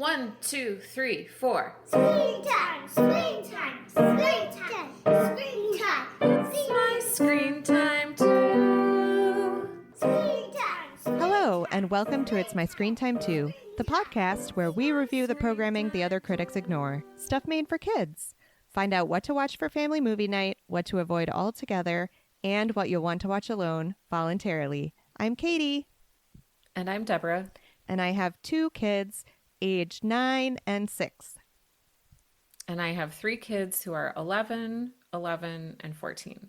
1, 2, 3, 4. Screen time, screen time, screen time, screen time. It's my screen time too. Screen time. Hello, and welcome to It's My Screen Time Too, the podcast where we review the programming the other critics ignore, stuff made for kids. Find out what to watch for family movie night, what to avoid altogether, and what you'll want to watch alone voluntarily. I'm Katie. And I'm Deborah. And I have two kids, aged 9 and 6. And I have 3 kids who are 11, 11, and 14.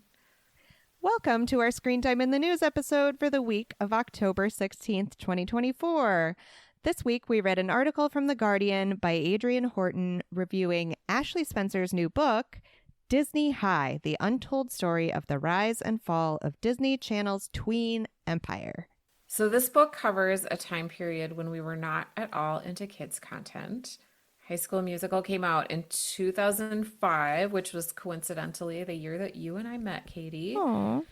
Welcome to our Screen Time in the News episode for the week of October 16th, 2024. This week, we read an article from The Guardian by Adrian Horton reviewing Ashley Spencer's new book, Disney High, The Untold Story of the Rise and Fall of Disney Channel's Tween Empire. So this book covers a time period when we were not at all into kids' content. High School Musical came out in 2005, which was coincidentally the year that you and I met, Katie. Aww.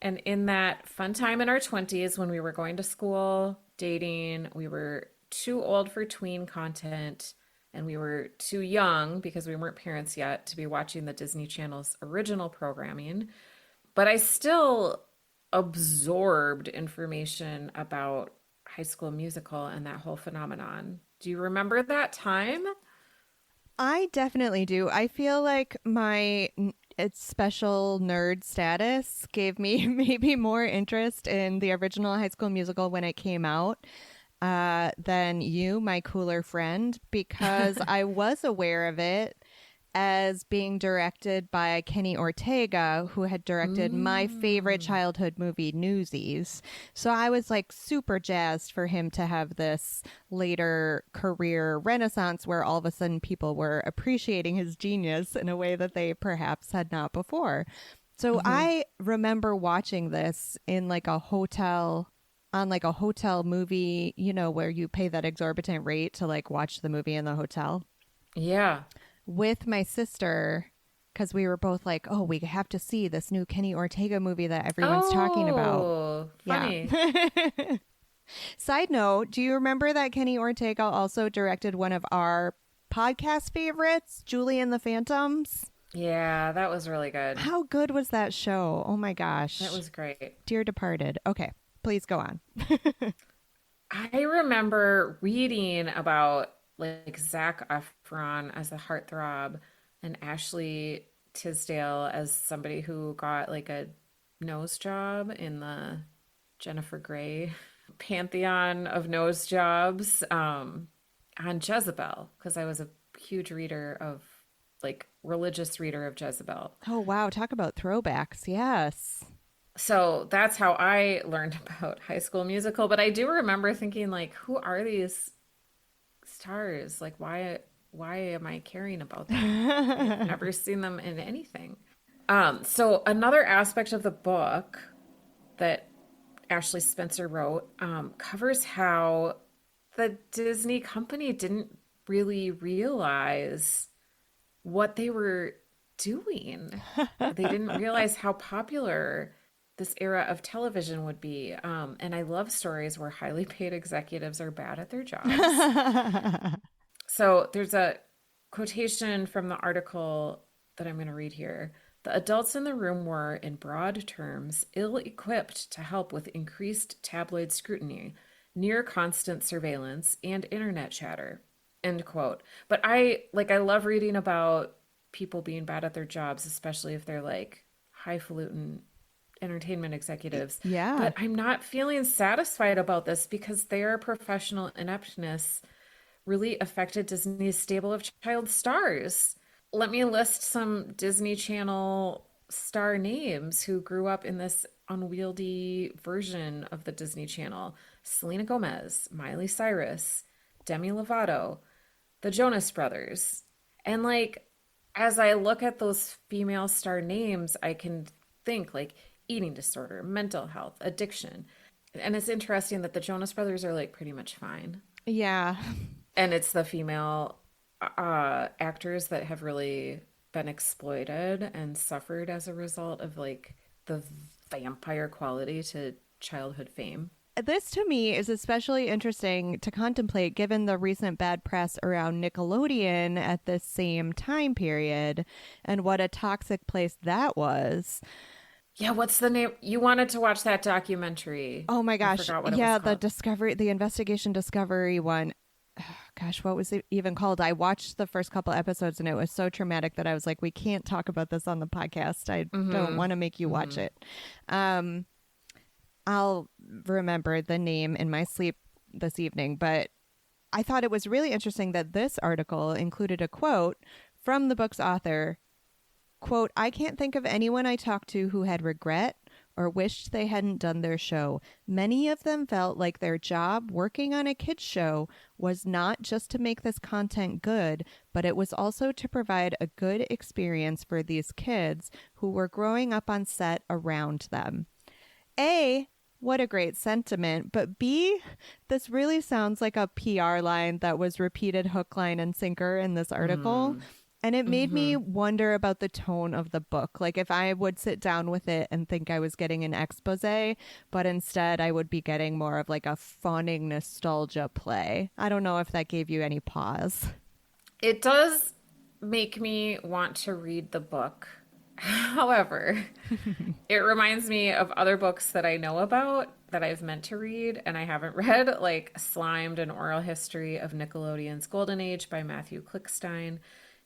And in that fun time in our 20s when we were going to school, dating, we were too old for tween content, and we were too young because we weren't parents yet to be watching the Disney Channel's original programming. But I still absorbed information about High School Musical and that whole phenomenon. Do you remember that time? I definitely do. I feel like my special nerd status gave me maybe more interest in the original High School Musical when it came out than you, my cooler friend, because I was aware of it as being directed by Kenny Ortega, who had directed my favorite childhood movie, Newsies. So I was like super jazzed for him to have this later career renaissance where all of a sudden people were appreciating his genius in a way that they perhaps had not before. So I remember watching this in like a hotel, on like a hotel movie, you know, where you pay that exorbitant rate to like watch the movie in the hotel. Yeah. With my sister, because we were both like, oh, we have to see this new Kenny Ortega movie that everyone's talking about. Oh, funny. Yeah. Side note, do you remember that Kenny Ortega also directed one of our podcast favorites, Julie and the Phantoms? Yeah, that was really good. How good was that show? Oh my gosh. That was great. Dear Departed. Okay, please go on. I remember reading about like Zac Efron as a heartthrob and Ashley Tisdale as somebody who got like a nose job in the Jennifer Grey pantheon of nose jobs on Jezebel, because I was a huge reader of like religious reader of Jezebel. Oh, wow. Talk about throwbacks. Yes. So that's how I learned about High School Musical. But I do remember thinking like, who are these stars? Like, why am I caring about them? I've never seen them in anything. So another aspect of the book that Ashley Spencer wrote covers how the Disney company didn't really realize what they were doing. They didn't realize how popular this era of television would be. And I love stories where highly paid executives are bad at their jobs. So there's a quotation from the article that I'm going to read here. The adults in the room were, in broad terms, ill-equipped to help with increased tabloid scrutiny, near constant surveillance, and internet chatter. End quote. But I love reading about people being bad at their jobs, especially if they're like highfalutin entertainment executives. Yeah. But I'm not feeling satisfied about this because their professional ineptness really affected Disney's stable of child stars. Let me list some Disney Channel star names who grew up in this unwieldy version of the Disney Channel. Selena Gomez, Miley Cyrus, Demi Lovato, the Jonas Brothers. And like, as I look at those female star names, I can think like eating disorder, mental health, addiction. And it's interesting that the Jonas Brothers are like pretty much fine. Yeah. And it's the female actors that have really been exploited and suffered as a result of like the vampire quality to childhood fame. this to me is especially interesting to contemplate given the recent bad press around Nickelodeon at this same time period and what a toxic place that was. Yeah, what's the name? You wanted to watch that documentary. Oh my I gosh. forgot what it was Yeah, called. the investigation discovery one. Gosh, what was it even called? I watched the first couple episodes and it was so traumatic that I was like, we can't talk about this on the podcast. I don't Mm-hmm. want to make you watch Mm-hmm. it. Um, I'll remember the name in my sleep this evening, but I thought it was really interesting that this article included a quote from the book's author. Quote, I can't think of anyone I talked to who had regret or wished they hadn't done their show. Many of them felt like their job working on a kids' show was not just to make this content good, but it was also to provide a good experience for these kids who were growing up on set around them. A, what a great sentiment. But B, this really sounds like a PR line that was repeated hook, line, and sinker in this article. And it made me Mm-hmm. wonder about the tone of the book. Like if I would sit down with it and think I was getting an expose, but instead I would be getting more of like a fawning nostalgia play. I don't know if that gave you any pause. It does make me want to read the book. However, it reminds me of other books that I know about that I've meant to read and I haven't read, like Slimed, an Oral History of Nickelodeon's Golden Age by Matthew Klickstein,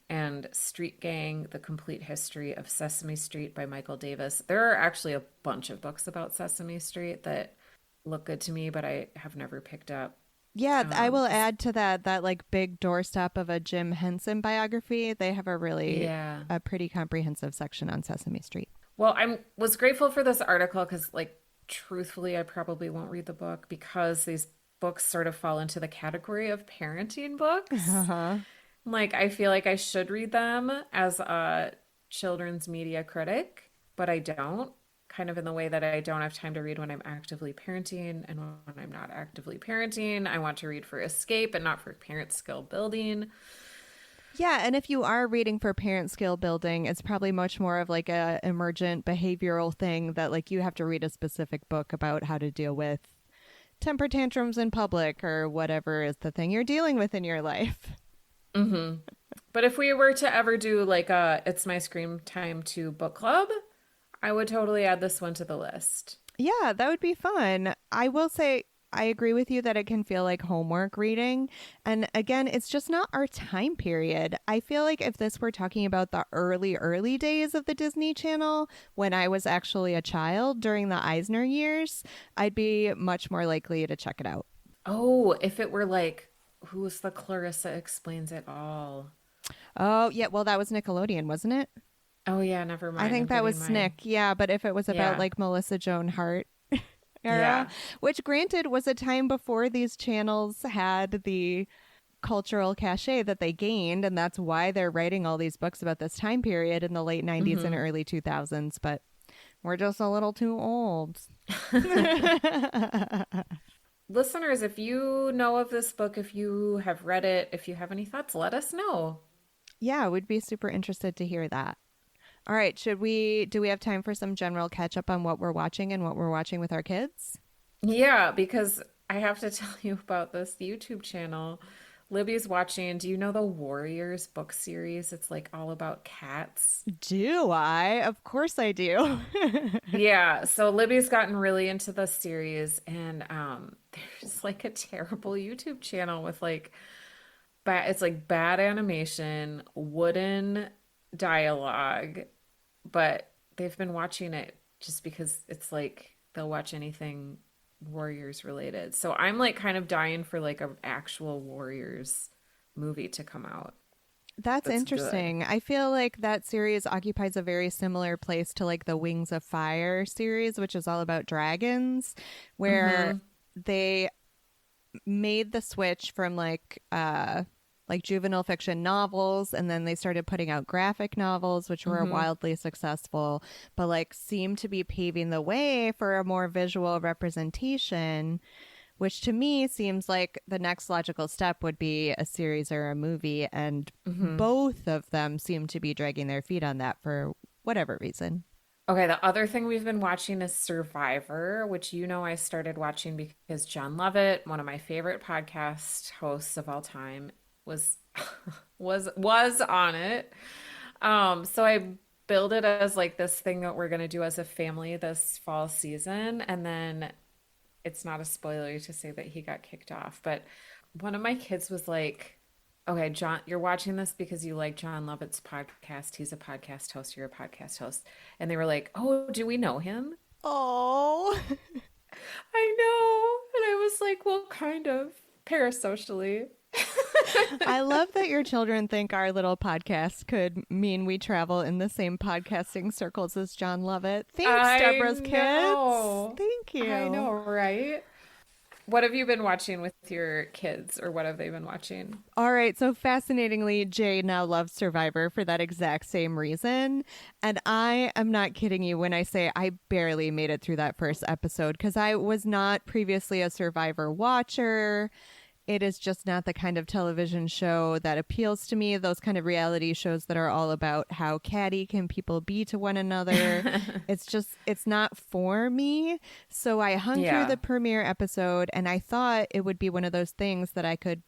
and Street Gang, The Complete History of Sesame Street by Michael Davis. There are actually a bunch of books about Sesame Street that look good to me, but I have never picked up. Yeah, I will 'Cause add to that like big doorstep of a Jim Henson biography. They have yeah. a pretty comprehensive section on Sesame Street. Well, I was grateful for this article because, like, truthfully, I probably won't read the book because these books sort of fall into the category of parenting books. Uh-huh. Like, I feel like I should read them as a children's media critic, but I don't. Kind of in the way that I don't have time to read when I'm actively parenting, and when I'm not actively parenting, I want to read for escape and not for parent skill building. Yeah, and if you are reading for parent skill building, it's probably much more of like a emergent behavioral thing that like you have to read a specific book about how to deal with temper tantrums in public or whatever is the thing you're dealing with in your life. Hmm. But if we were to ever do like a It's My Scream Time 2 book club, I would totally add this one to the list. Yeah, that would be fun. I will say I agree with you that it can feel like homework reading. And again, it's just not our time period. I feel like if this were talking about the early days of the Disney Channel, when I was actually a child during the Eisner years, I'd be much more likely to check it out. Oh, if it were like, who's the Clarissa Explains It All? Oh, yeah. Well, that was Nickelodeon, wasn't it? Oh, yeah, never I mind. I'm think that was getting my. Snick. Yeah. But if it was about Yeah, like Melissa Joan Hart era, yeah. which granted was a time before these channels had the cultural cachet that they gained, and that's why they're writing all these books about this time period in the late 90s and Hmm. early 2000s, but we're just a little too old. Listeners, if you know of this book, if you have read it, if you have any thoughts, let us know. Yeah, we'd be super interested to hear that. All right, do we have time for some general catch up on what we're watching and what we're watching with our kids? Yeah, because I have to tell you about this YouTube channel. Libby's watching, do you know the Warriors book series? It's like all about cats. Do I? Of course I do. Yeah, so Libby's gotten really into the series, and there's like a terrible YouTube channel with like it's like bad animation, wooden dialogue, but they've been watching it just because it's like they'll watch anything Warriors related. So I'm like kind of dying for like an actual Warriors movie to come out. That's That's good. interesting. I feel like that series occupies a very similar place to like the Wings of Fire series, which is all about dragons, where Mm-hmm. they made the switch from like juvenile fiction novels, and then they started putting out graphic novels which were Mm-hmm. wildly successful, but like seemed to be paving the way for a more visual representation, which to me seems like the next logical step would be a series or a movie, and Mm-hmm. both of them seem to be dragging their feet on that for whatever reason. Okay, the other thing we've been watching is Survivor, which I started watching because John Lovett, one of my favorite podcast hosts of all time, was was on it. So I build it as like this thing that we're gonna do as a family this fall season, and then it's not a spoiler to say that he got kicked off, but one of my kids was like, okay, John, you're watching this because you like John Lovett's podcast. He's a podcast host. You're a podcast host. And they were like, oh, do we know him? Oh, I know. And I was like, well, kind of parasocially. I love that your children think our little podcast could mean we travel in the same podcasting circles as John Lovett. Thanks, I Deborah's kids. know. Thank I you. know, right? What have you been watching with your kids, or what have they been watching? All right, so fascinatingly, Jay now loves Survivor for that exact same reason. And I am not kidding you when I say I barely made it through that first episode because I was not previously a Survivor watcher. It is just not the kind of television show that appeals to me. Those kind of reality shows that are all about how catty can people be to one another. It's not for me. So I hung through Yeah. the premiere episode and I thought it would be one of those things that I could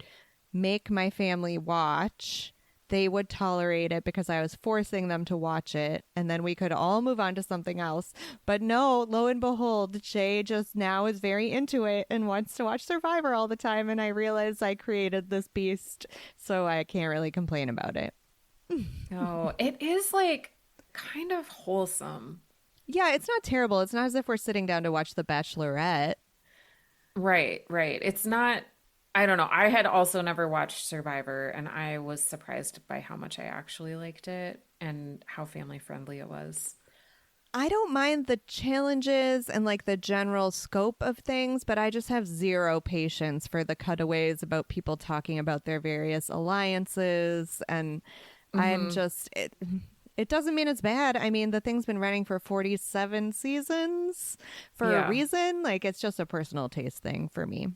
make my family watch. They would tolerate it because I was forcing them to watch it, and then we could all move on to something else. But no, lo and behold, Jay just now is very into it and wants to watch Survivor all the time, and I realize I created this beast, so I can't really complain about it. Oh, it is like kind of wholesome. Yeah, it's not terrible. It's not as if we're sitting down to watch The Bachelorette. Right, right. It's not, I don't know. I had also never watched Survivor, and I was surprised by how much I actually liked it and how family friendly it was. I don't mind the challenges and like the general scope of things, but I just have zero patience for the cutaways about people talking about their various alliances. And I'm Hmm. just, it doesn't mean it's bad. I mean, the thing's been running for 47 seasons for a Yeah. reason. Like, it's just a personal taste thing for me.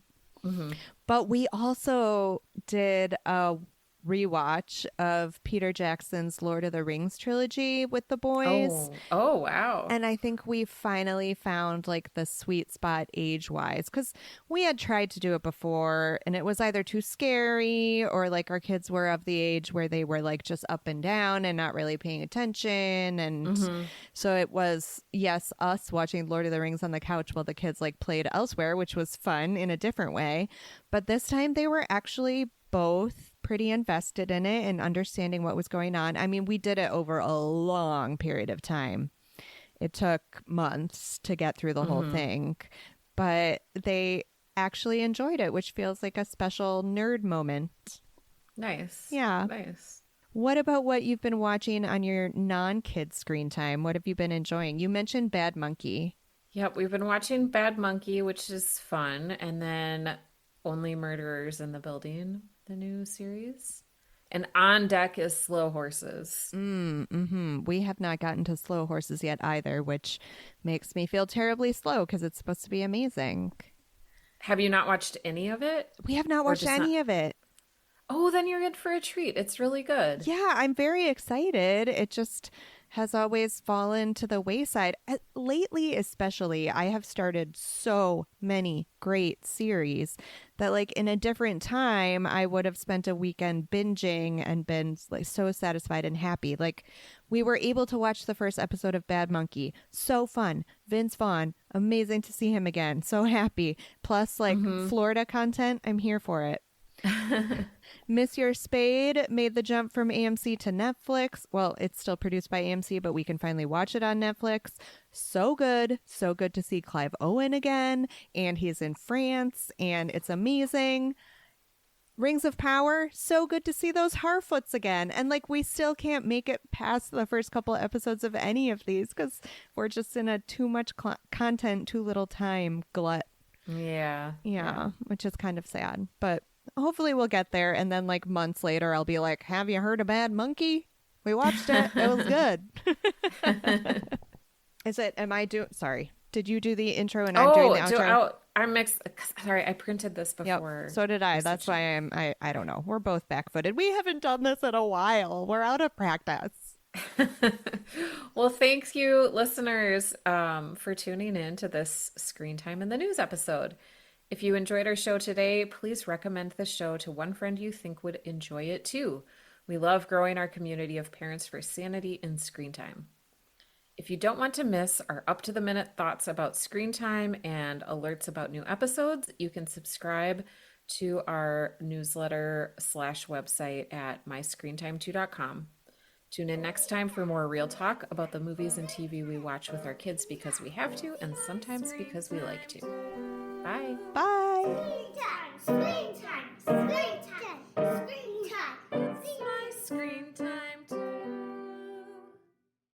Hmm. But we also did a rewatch of Peter Jackson's Lord of the Rings trilogy with the boys. Oh, wow. And I think we finally found like the sweet spot age wise because we had tried to do it before and it was either too scary or like our kids were of the age where they were like just up and down and not really paying attention. And Hmm. so it was, yes, us watching Lord of the Rings on the couch while the kids like played elsewhere, which was fun in a different way. But this time they were actually both pretty invested in it and understanding what was going on. I mean, we did it over a long period of time. It took months to get through the whole Hmm. thing, but they actually enjoyed it, which feels like a special nerd moment. Nice. Yeah. Nice. What about what you've been watching on your non-kid screen time? What have you been enjoying? You mentioned Bad Monkey. Yep, we've been watching Bad Monkey, which is fun, and then Only Murderers in the Building, the new series. And on deck is Slow Horses. We have not gotten to Slow Horses yet either, which makes me feel terribly slow because it's supposed to be amazing. Have you not watched any of it? We have not Or watched just not? any of it. Oh, then you're in for a treat. It's really good. Yeah, I'm very excited. It just has always fallen to the wayside. Lately, especially, I have started so many great series that, like, in a different time, I would have spent a weekend binging and been like so satisfied and happy. Like, we were able to watch the first episode of Bad Monkey. So fun. Vince Vaughn, amazing to see him again. So happy. Plus, like, Florida content, I'm here for it. Monsieur Spade made the jump from AMC to Netflix. Well, it's still produced by AMC, but we can finally watch it on Netflix. So good. So good to see Clive Owen again. And he's in France, and it's amazing. Rings of Power, so good to see those Harfoots again. And like, we still can't make it past the first couple episodes of any of these because we're just in a too much content, too little time glut. Yeah. Yeah, which is kind of sad. But hopefully we'll get there. And then, like, months later, I'll be like, have you heard of Bad Monkey? We watched it. It was good. Am I doing, sorry. Did you do the intro and I'm doing the outro? I'm mixed. Sorry, I printed this Yep. before. So did I. That's why I don't know. We're both back-footed. We haven't done this in a while. We're out of practice. Well, thank you, listeners, for tuning in to this Screen Time in the News episode. If you enjoyed our show today, please recommend the show to one friend you think would enjoy it too. We love growing our community of parents for sanity in screen time. If you don't want to miss our up to the minute thoughts about screen time and alerts about new episodes, you can subscribe to our newsletter slash website at myscreentime2.com. Tune in next time for more real talk about the movies and TV we watch with our kids because we have to and sometimes because we like to. Bye. Bye.